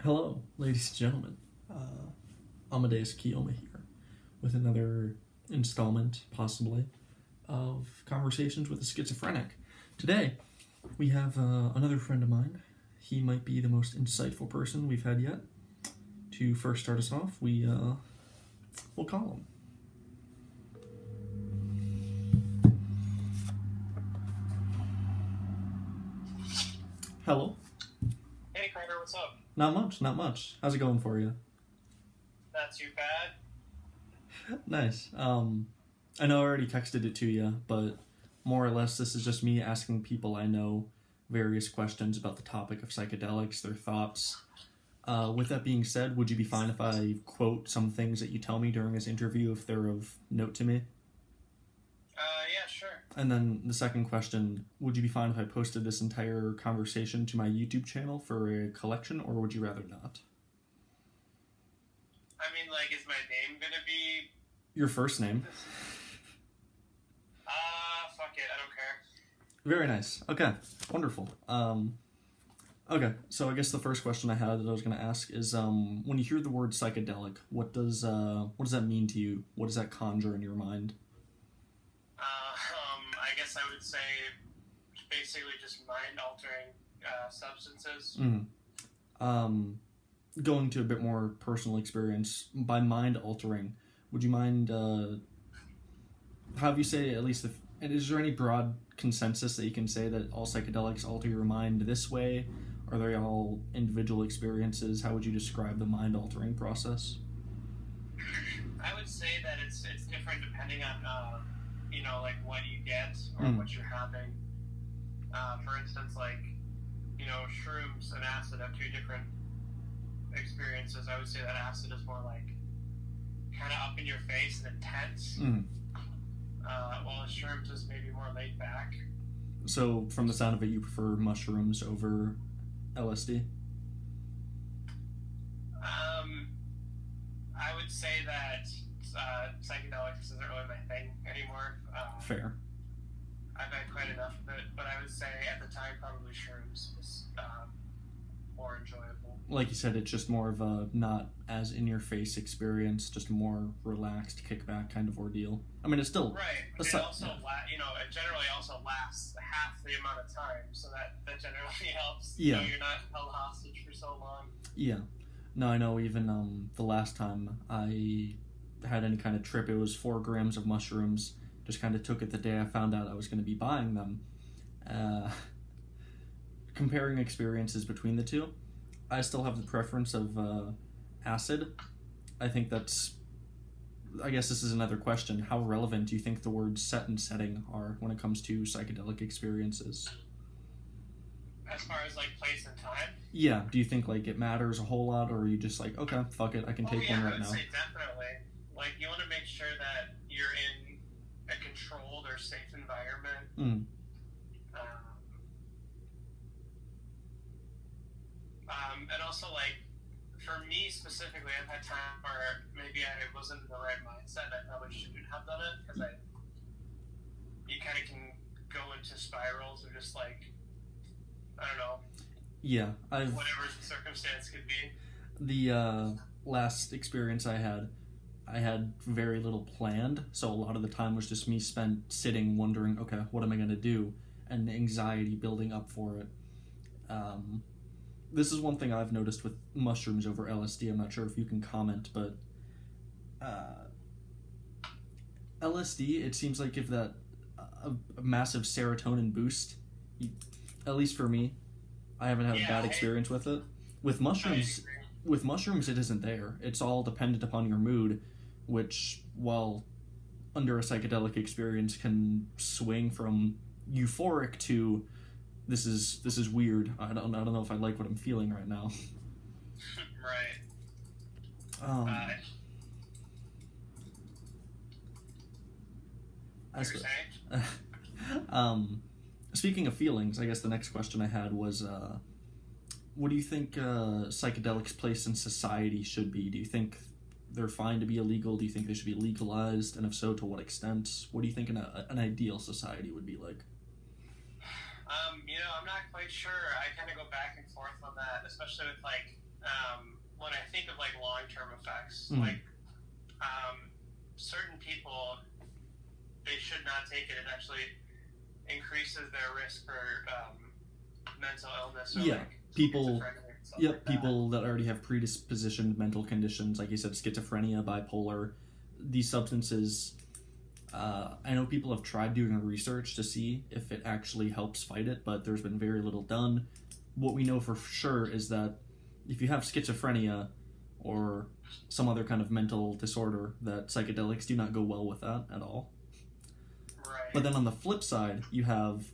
Hello, ladies and gentlemen. Amadeus Kiyoma here with another installment, possibly, of Conversations with a Schizophrenic. Today, we have another friend of mine. He might be the most insightful person we've had yet. To first start us off, we'll call him. Hello. Hey Carter, what's up? Not much. How's it going for you? Not too bad. Nice. I know I already texted it to you, but more or less this is just me asking people I know various questions about the topic of psychedelics, their thoughts. With that being said, would you be fine if I quote some things that you tell me during this interview if they're of note to me? Yeah, sure. And then the second question, would you be fine if I posted this entire conversation to my YouTube channel for a collection, or would you rather not? I mean, like, is my name gonna be... Your first name. Fuck it, I don't care. Very nice. Okay, wonderful. Okay, so I guess the first question I had that I was going to ask is, when you hear the word psychedelic, what does that mean to you? What does that conjure in your mind? I guess I would say basically just mind-altering substances. Going to a bit more personal experience, by mind-altering, would you mind, how you say, at least, and is there any broad consensus that you can say that all psychedelics alter your mind this way? Are they all individual experiences? How would you describe the mind-altering process? I would say that it's different depending on, like what you get or what you're having. For instance, like, shrooms and acid have two different experiences. I would say that acid is more like kind of up in your face and intense, while the shrooms is maybe more laid back. So, from the sound of it, you prefer mushrooms over LSD? I would say that psychedelics isn't really my thing anymore. Fair. I've had quite enough of it, but I would say at the time probably shrooms was more enjoyable. Like you said, it's just more of a not as in-your-face experience, just a more relaxed, kickback kind of ordeal. I mean, it's still... Right. It also, it generally also lasts half the amount of time, so that generally helps. Yeah. You're not held hostage for so long. Yeah. No, I know even the last time I had any kind of trip, it was 4 grams of mushrooms. Just kind of took it the day I found out I was going to be buying them. Comparing experiences between the two, I still have the preference of acid. I think I guess this is another question. How relevant do you think the words set and setting are when it comes to psychedelic experiences? As far as, like, place and time? Yeah. Do you think, like, it matters a whole lot, or are you just like, okay, fuck it, I can take one right now? I would say definitely. Like, you want to make sure that you're in a controlled or safe environment. And also, like, for me specifically, I've had time where maybe I wasn't in the right mindset. I probably shouldn't have done it because you kind of can go into spirals or just, like, I don't know. Yeah, whatever the circumstance could be. The last experience I had very little planned, so a lot of the time was just me spent sitting wondering, okay, what am I going to do? And anxiety building up for it. This is one thing I've noticed with mushrooms over LSD. I'm not sure if you can comment, but LSD, it seems like if that a massive serotonin boost, at least for me, I haven't had a bad experience with it. With mushrooms, it isn't there. It's all dependent upon your mood, which, while under a psychedelic experience, can swing from euphoric to this is weird. I don't know if I like what I'm feeling right now. Right. Speaking of feelings, I guess the next question I had was, what do you think psychedelics' place in society should be? Do you think they're fine to be illegal? Do you think they should be legalized? And if so, to what extent? What do you think an ideal society would be like? I'm not quite sure. I kind of go back and forth on that, especially with, like, when I think of like long-term effects, Mm. like certain people, they should not take it. It actually increases their risk for mental illness or Yeah, like people. schizophrenia and stuff Yep, like that. people that already have predispositioned mental conditions, like you said, schizophrenia, bipolar, these substances. I know people have tried doing research to see if it actually helps fight it, but there's been very little done. What we know for sure is that if you have schizophrenia or some other kind of mental disorder, that psychedelics do not go well with that at all. Right. But then on the flip side, you have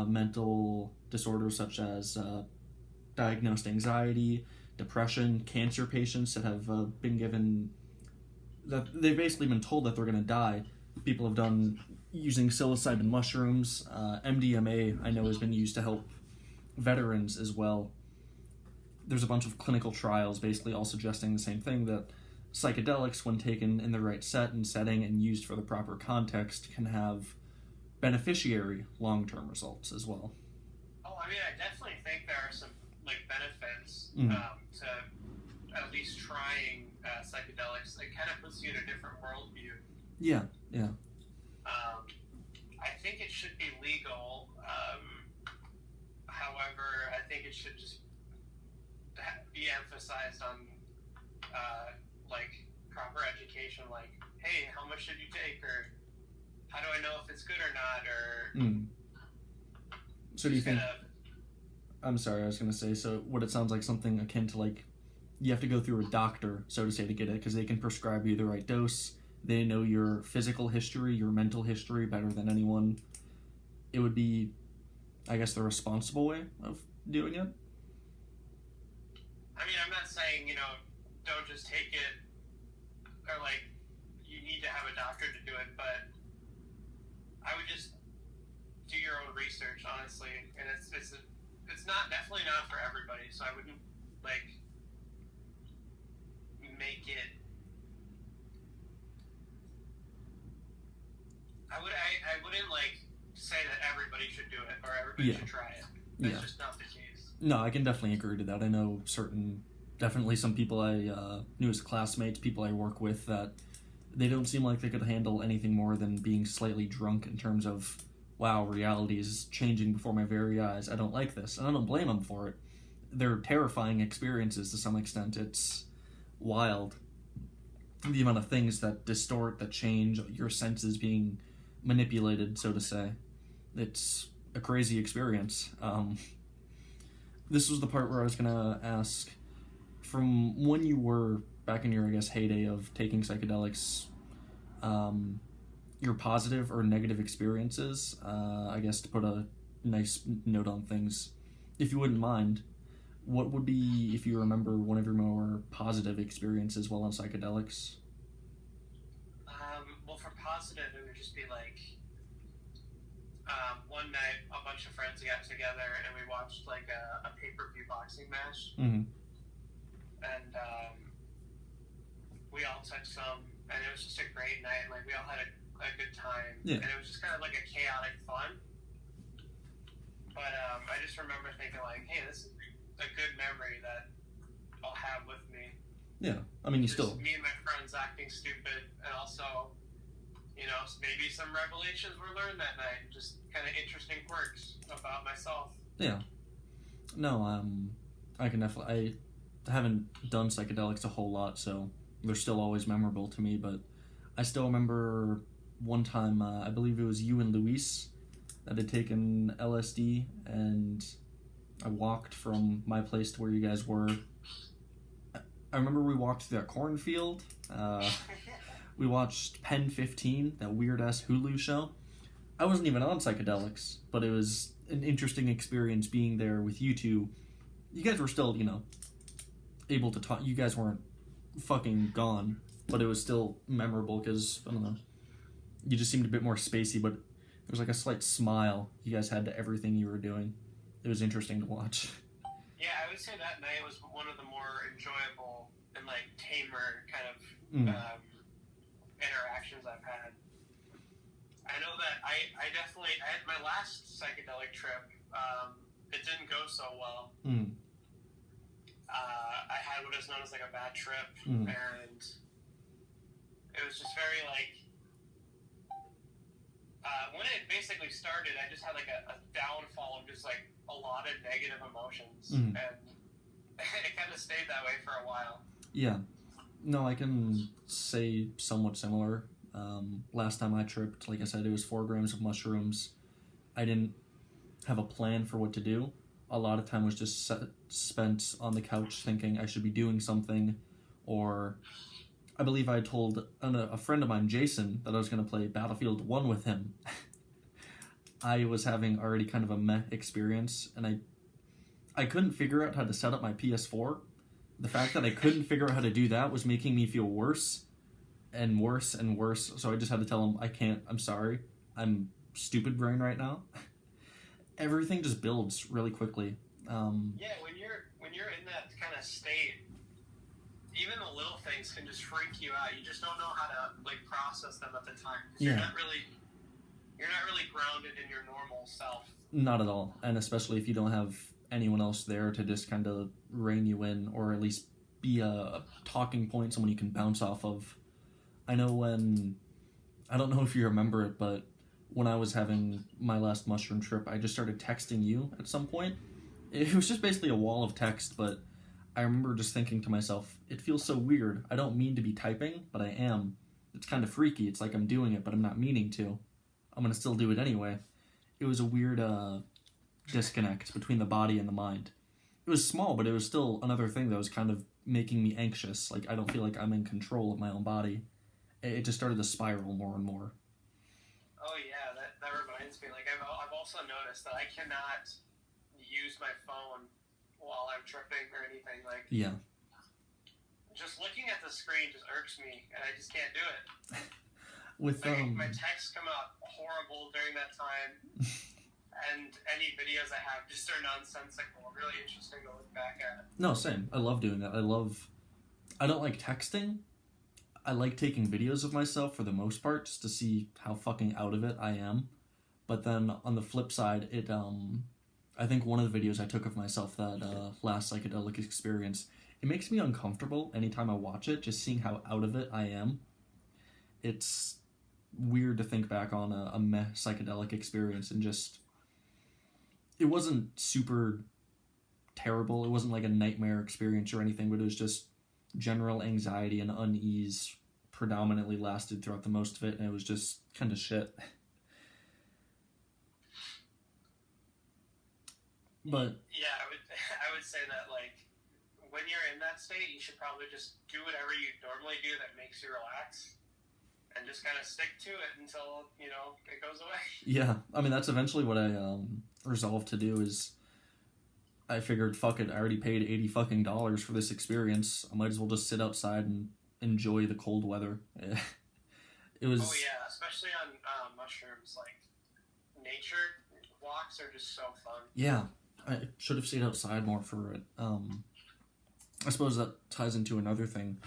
mental disorders such as diagnosed anxiety, depression, cancer patients that have been given, that they've basically been told that they're going to die. People have done using psilocybin mushrooms. MDMA, I know, has been used to help veterans as well. There's a bunch of clinical trials basically all suggesting the same thing, that psychedelics, when taken in the right set and setting and used for the proper context, can have beneficiary long-term results as well. Oh, I mean, I definitely think there are some like benefits to at least trying psychedelics. It kind of puts you in a different worldview. Yeah. I think it should be legal. However, I think it should just be emphasized on like proper education. Like, hey, how much should you take, or how do I know if it's good or not, or So do you think? I'm sorry, I was going to say, so what it sounds like something akin to, like, you have to go through a doctor, so to say, to get it, because they can prescribe you the right dose. They know your physical history, your mental history better than anyone. It would be, I guess, the responsible way of doing it. I mean, I'm not saying, don't just take it, or, like, you need to have a doctor to do it, but I would just do your own research, honestly, and it's definitely not for everybody, so I wouldn't, like, make it, I wouldn't, like, say that everybody should do it, or everybody should try it. That's just not the case. No, I can definitely agree to that. I know definitely some people I knew as classmates, people I work with, that they don't seem like they could handle anything more than being slightly drunk in terms of, wow, reality is changing before my very eyes. I don't like this. And I don't blame them for it. They're terrifying experiences to some extent. It's wild. The amount of things that distort, that change, your senses being manipulated, so to say. It's a crazy experience. This was the part where I was going to ask, from when you were back in your, I guess, heyday of taking psychedelics, your positive or negative experiences, I guess, to put a nice note on things, if you wouldn't mind, what would be, if you remember, one of your more positive experiences while on psychedelics? Well, for positive, it would just be like, one night, a bunch of friends got together and we watched like a pay-per-view boxing match. Mm-hmm. And we all took some, and it was just a great night. Like, we all had a good time. Yeah. And it was just kind of like a chaotic fun. But I just remember thinking, like, hey, this is a good memory that I'll have with me. Yeah, I mean, Me and my friends acting stupid, and also, maybe some revelations were learned that night. Just kind of interesting quirks about myself. Yeah. No, I can definitely, I haven't done psychedelics a whole lot, so they're still always memorable to me, but I still remember one time, I believe it was you and Luis that had taken LSD, and I walked from my place to where you guys were. I remember we walked through that cornfield. We watched Pen 15, that weird-ass Hulu show. I wasn't even on psychedelics, but it was an interesting experience being there with you two. You guys were still, able to talk. You guys weren't fucking gone, but it was still memorable because, I don't know, you just seemed a bit more spacey, but there was like a slight smile you guys had to everything you were doing. It was interesting to watch. Yeah, I would say that night was one of the more enjoyable and, like, tamer kind of interactions I've had. I know that I had my last psychedelic trip, it didn't go so well. had what is known as like a bad trip, Mm. and it was just very like when it basically started, I just had like a downfall of just like a lot of negative emotions, Mm. and it kind of stayed that way for a while. Yeah. No, I can say somewhat similar. Last time I tripped, like I said, it was 4 grams of mushrooms. I didn't have a plan for what to do. A lot of time was just spent on the couch thinking I should be doing something, or I believe I told a friend of mine, Jason, that I was going to play Battlefield 1 with him. I was having already kind of a meh experience, and I couldn't figure out how to set up my PS4. The fact that I couldn't figure out how to do that was making me feel worse and worse and worse, so I just had to tell him, I can't, I'm sorry, I'm stupid brain right now. Everything just builds really quickly. Yeah, when you're in that kind of state, even the little things can just freak you out. You just don't know how to like process them at the time. Yeah. You're not really grounded in your normal self. Not at all, and especially if you don't have anyone else there to just kind of rein you in, or at least be a talking point, someone you can bounce off of. I know I don't know if you remember it, but when I was having my last mushroom trip, I just started texting you at some point. It was just basically a wall of text, but I remember just thinking to myself, it feels so weird. I don't mean to be typing, but I am. It's kind of freaky. It's like I'm doing it, but I'm not meaning to. I'm going to still do it anyway. It was a weird disconnect between the body and the mind. It was small, but it was still another thing that was kind of making me anxious. Like, I don't feel like I'm in control of my own body. It just started to spiral more and more. Oh yeah, that reminds me. Like I've also noticed that I cannot use my phone while I'm tripping or anything. Like Yeah. Just looking at the screen just irks me, and I just can't do it. With like, my texts come out horrible during that time, and any videos I have just are nonsensical. Really interesting to look back at. No, same. I love doing that. I don't like texting. I like taking videos of myself for the most part, just to see how fucking out of it I am. But then on the flip side, I think one of the videos I took of myself that last psychedelic experience, it makes me uncomfortable anytime I watch it, just seeing how out of it I am. It's weird to think back on a meh psychedelic experience and just, it wasn't super terrible. It wasn't like a nightmare experience or anything, but it was just general anxiety and unease predominantly lasted throughout the most of it, and it was just kind of shit. But yeah, I would say that like when you're in that state, you should probably just do whatever you normally do that makes you relax, and just kind of stick to it until it goes away. Yeah, I mean that's eventually what I resolved to do. Is I figured, fuck it, I already paid $80 fucking for this experience. I might as well just sit outside and enjoy the cold weather. It was. Oh yeah, especially on mushrooms. Like nature walks are just so fun. Yeah, I should have stayed outside more for it. I suppose that ties into another thing.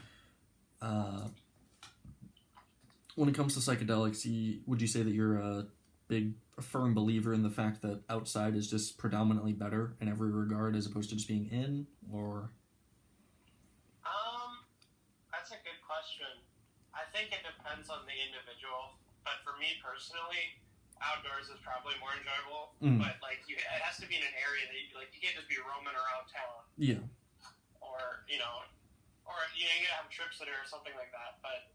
When it comes to psychedelics, would you say that you're a firm believer in the fact that outside is just predominantly better in every regard as opposed to just being in, or? That's a good question. I think it depends on the individual, but for me personally, outdoors is probably more enjoyable. But like, it has to be in an area that you can't just be roaming around town. Yeah. Or you gotta have trips that are something like that. But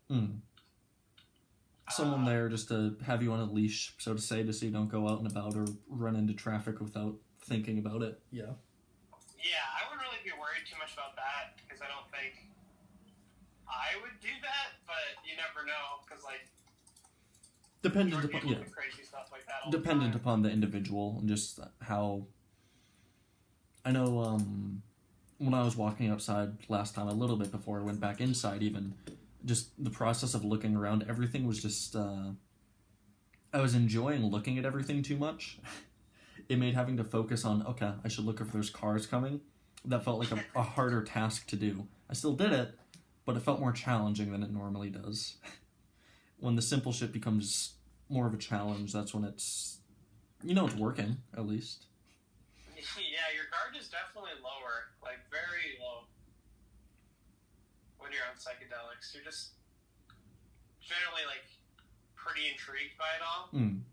someone there just to have you on a leash, so to say, just so you don't go out and about or run into traffic without thinking about it. Yeah. Yeah, I wouldn't really be worried too much about that because I don't think I would do that, but you never know because dependent upon crazy stuff like that. Dependent upon the individual and just how. I know when I was walking outside last time, a little bit before I went back inside, even just the process of looking around, everything was just. I was enjoying looking at everything too much. It made having to focus on, okay, I should look if there's cars coming. That felt like a harder task to do. I still did it, but it felt more challenging than it normally does. When the simple shit becomes more of a challenge, that's when it's working, at least. Yeah, your guard is definitely lower, like very low. on psychedelics. You're just generally like pretty intrigued by it all, and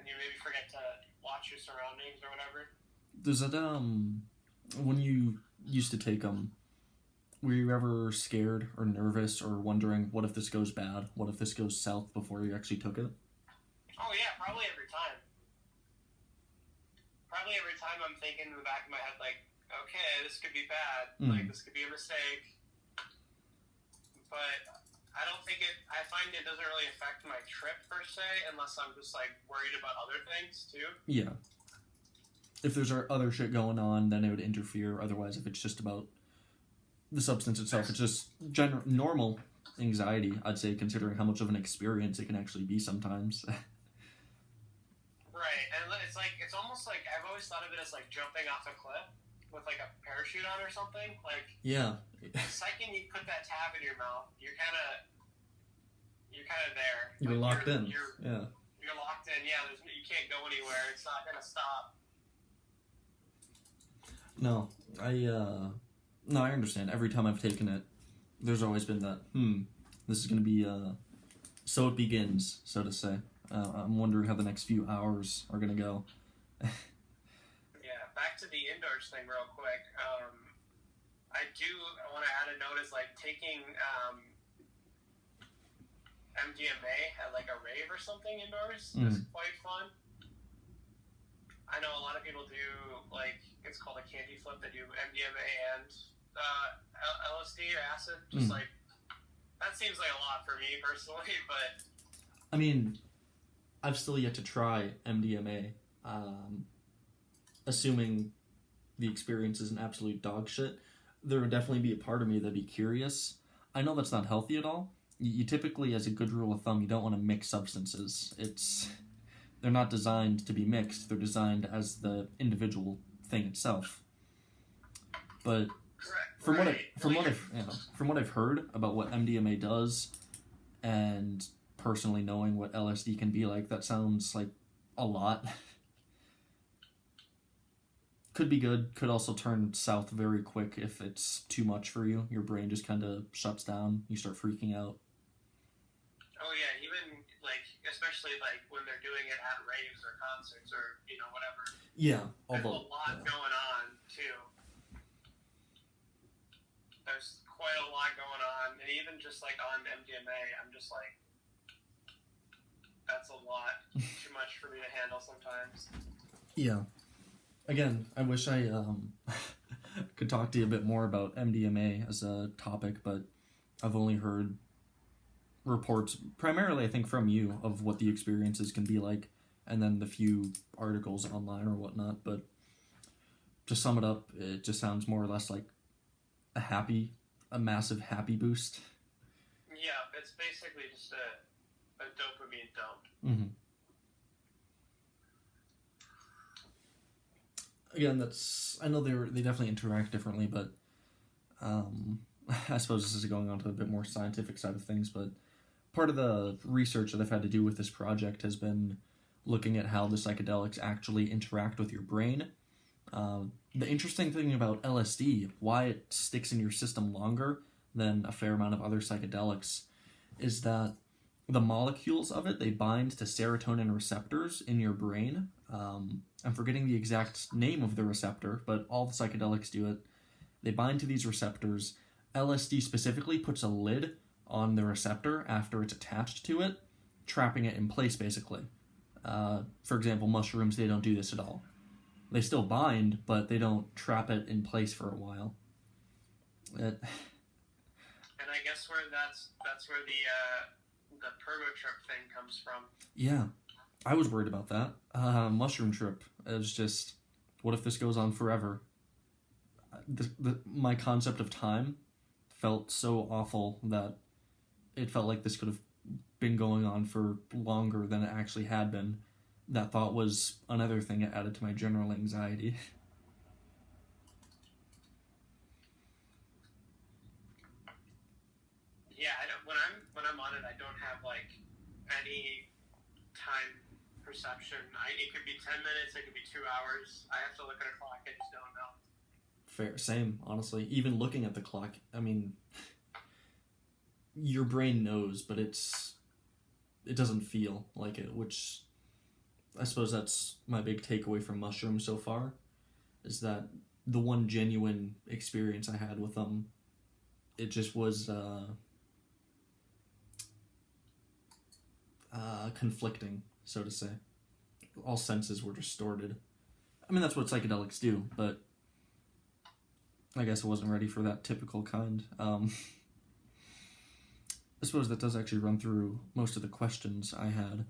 you maybe forget to watch your surroundings or whatever. Does it when you used to take them, were you ever scared or nervous or wondering, what if this goes bad? What if this goes south before you actually took it? Oh yeah, probably every time. Probably every time I'm thinking in the back of my head, like, okay, this could be bad. Like, this could be a mistake. But I don't think I find it doesn't really affect my trip per se, unless I'm just, like, worried about other things, too. Yeah. If there's other shit going on, then it would interfere. Otherwise, if it's just about the substance itself, it's just normal anxiety, I'd say, considering how much of an experience it can actually be sometimes. Right, and it's like, it's almost like, I've always thought of it as like jumping off a cliff with like a parachute on or something. Like, yeah. The second you put that tab in your mouth, you're kind of there. You're like, locked in. You're locked in. Yeah, you can't go anywhere. It's not gonna stop. No, I understand. Every time I've taken it, there's always been that, this is gonna be, so it begins, so to say. I'm wondering how the next few hours are gonna go. Yeah, back to the indoors thing real quick. I want to add a note is like taking MDMA at like a rave or something indoors is quite fun. I know a lot of people do, like, it's called a candy flip. They do MDMA and LSD or acid. Just like, that seems like a lot for me personally, but I mean, I've still yet to try MDMA, assuming the experience is an absolute dog shit. There would definitely be a part of me that'd be curious. I know that's not healthy at all. You typically, as a good rule of thumb, you don't want to mix substances. They're not designed to be mixed. They're designed as the individual thing itself. But from what I've heard about what MDMA does, and personally knowing what LSD can be like, that sounds like a lot. Could be good, could also turn south very quick if it's too much for you. Your brain just kind of shuts down, you start freaking out. Oh yeah, even like, especially like when they're doing it at raves or concerts or, whatever. Yeah, there's a lot going on too. There's quite a lot going on, and even just like on MDMA, I'm just like, that's a lot too much for me to handle sometimes. Yeah. Again, I wish I could talk to you a bit more about MDMA as a topic, but I've only heard reports, primarily I think from you, of what the experiences can be like, and then the few articles online or whatnot. But to sum it up, it just sounds more or less like a massive happy boost. Yeah, it's basically just a dopamine dump. Mm-hmm. Again, I know they definitely interact differently, but I suppose this is going on to a bit more scientific side of things, but part of the research that I've had to do with this project has been looking at how the psychedelics actually interact with your brain. The interesting thing about LSD, why it sticks in your system longer than a fair amount of other psychedelics, is that the molecules of it, they bind to serotonin receptors in your brain. I'm forgetting the exact name of the receptor, but all the psychedelics do it. They bind to these receptors. LSD specifically puts a lid on the receptor after it's attached to it, trapping it in place, basically. For example, mushrooms, they don't do this at all. They still bind, but they don't trap it in place for a while. And I guess that's where the perma-trip thing comes from. Yeah, I was worried about that. Mushroom trip. It was just, what if this goes on forever? My concept of time felt so awful that it felt like this could have been going on for longer than it actually had been. That thought was another thing that added to my general anxiety. Yeah, when I'm on it, I don't have like any time perception. It could be 10 minutes, it could be 2 hours. I have to look at a clock. I just don't know. Fair, same, honestly. Even looking at the clock, I mean, your brain knows, but it doesn't feel like it, which I suppose that's my big takeaway from mushrooms so far, is that the one genuine experience I had with them, it just was conflicting, so to say. All senses were distorted. I mean, that's what psychedelics do, but I guess I wasn't ready for that typical kind. I suppose that does actually run through most of the questions I had.